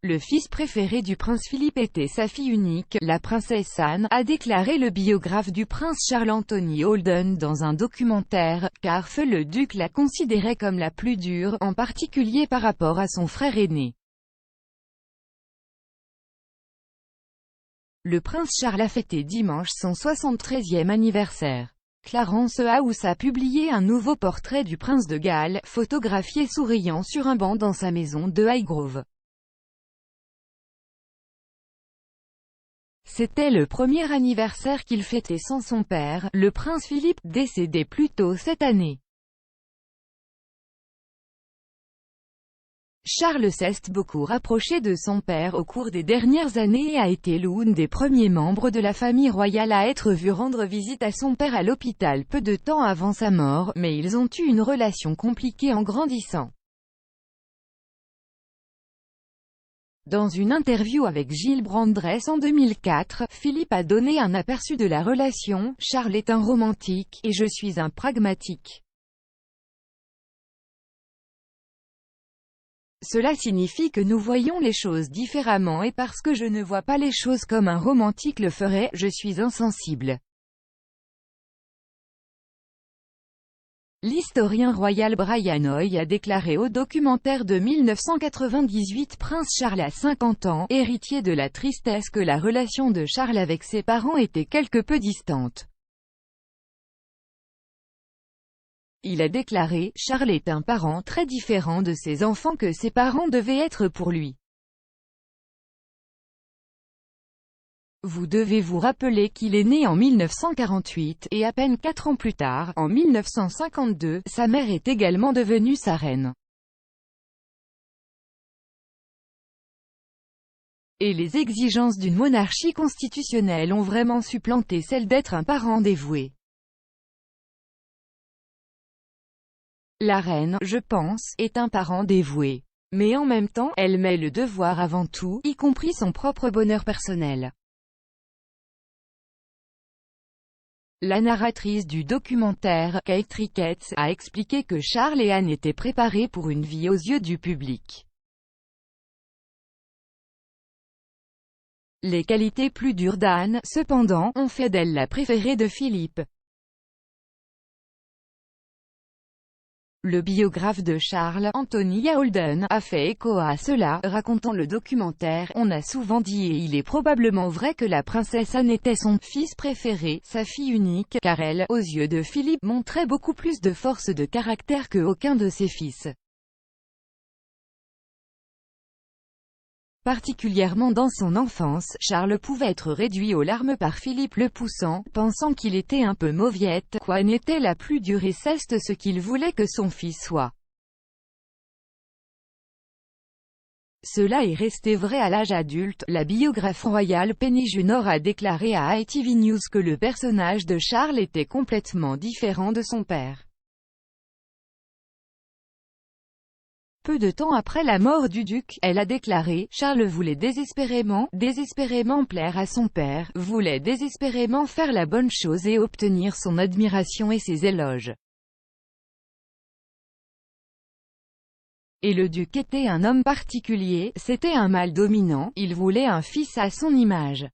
le fils préféré du prince Philippe était sa fille unique, la princesse Anne, a déclaré le biographe du prince Charles Anthony Holden dans un documentaire, car feu le duc la considérait comme la plus dure, en particulier par rapport à son frère aîné. Le prince Charles a fêté dimanche son 73e anniversaire. Clarence House a publié un nouveau portrait du prince de Galles, photographié souriant sur un banc dans sa maison de Highgrove. C'était le premier anniversaire qu'il fêtait sans son père, le prince Philippe, décédé plus tôt cette année. Charles s'est beaucoup rapproché de son père au cours des dernières années et a été l'un des premiers membres de la famille royale à être vu rendre visite à son père à l'hôpital peu de temps avant sa mort, mais ils ont eu une relation compliquée en grandissant. Dans une interview avec Gilles Brandress en 2004, Philippe a donné un aperçu de la relation. « Charles est un romantique, et je suis un pragmatique. Cela signifie que nous voyons les choses différemment et parce que je ne vois pas les choses comme un romantique le ferait, je suis insensible. » L'historien royal Brian Hoy a déclaré au documentaire de 1998 Prince Charles a 50 ans, héritier de la tristesse que la relation de Charles avec ses parents était quelque peu distante. Il a déclaré « Charles est un parent très différent de ses enfants que ses parents devaient être pour lui. Vous devez vous rappeler qu'il est né en 1948, et à peine 4 ans plus tard, en 1952, sa mère est également devenue sa reine. Et les exigences d'une monarchie constitutionnelle ont vraiment supplanté celle d'être un parent dévoué. La reine, je pense, est un parent dévoué. Mais en même temps, elle met le devoir avant tout, y compris son propre bonheur personnel. La narratrice du documentaire, Kate Ricketts, a expliqué que Charles et Anne étaient préparés pour une vie aux yeux du public. Les qualités plus dures d'Anne, cependant, ont fait d'elle la préférée de Philippe. Le biographe de Charles, Anthony Holden, a fait écho à cela, racontant le documentaire. On a souvent dit et il est probablement vrai que la princesse Anne était son fils préféré, sa fille unique, car elle, aux yeux de Philippe, montrait beaucoup plus de force de caractère que aucun de ses fils. Particulièrement dans son enfance, Charles pouvait être réduit aux larmes par Philippe le poussant, pensant qu'il était un peu mauviette, quoi n'était la plus dure et c'est ce qu'il voulait que son fils soit. Cela est resté vrai à l'âge adulte. La biographe royale Penny Junor a déclaré à ITV News que le personnage de Charles était complètement différent de son père. Peu de temps après la mort du duc, elle a déclaré « Charles voulait désespérément plaire à son père, voulait désespérément faire la bonne chose et obtenir son admiration et ses éloges. Et le duc était un homme particulier, c'était un mâle dominant, il voulait un fils à son image.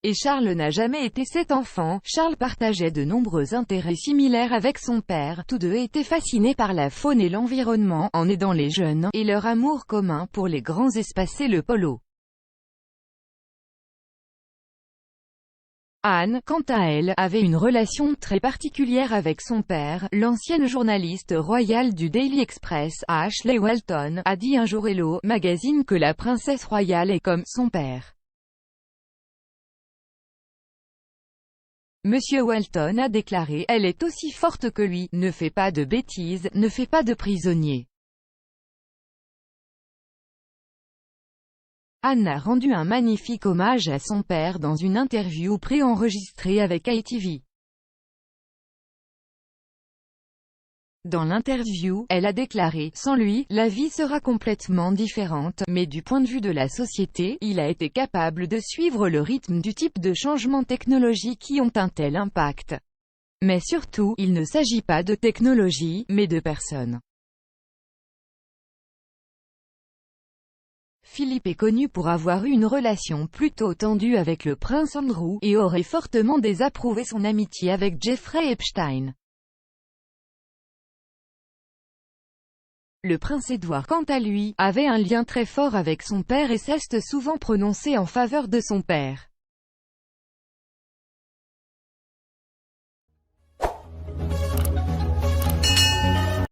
Et Charles n'a jamais été cet enfant. Charles partageait de nombreux intérêts similaires avec son père, tous deux étaient fascinés par la faune et l'environnement, en aidant les jeunes, et leur amour commun pour les grands espaces et le polo. Anne, quant à elle, avait une relation très particulière avec son père. L'ancienne journaliste royale du Daily Express, Ashley Walton, a dit un jour Hello Magazine que la princesse royale est comme son père. Monsieur Walton a déclaré « Elle est aussi forte que lui, ne fait pas de bêtises, ne fait pas de prisonniers. » Anne a rendu un magnifique hommage à son père dans une interview préenregistrée avec ITV. Dans l'interview, elle a déclaré « Sans lui, la vie sera complètement différente, mais du point de vue de la société, il a été capable de suivre le rythme du type de changements technologiques qui ont un tel impact. Mais surtout, il ne s'agit pas de technologie, mais de personnes. » Philippe est connu pour avoir eu une relation plutôt tendue avec le prince Andrew, et aurait fortement désapprouvé son amitié avec Jeffrey Epstein. Le prince Édouard, quant à lui, avait un lien très fort avec son père et s'est souvent prononcé en faveur de son père.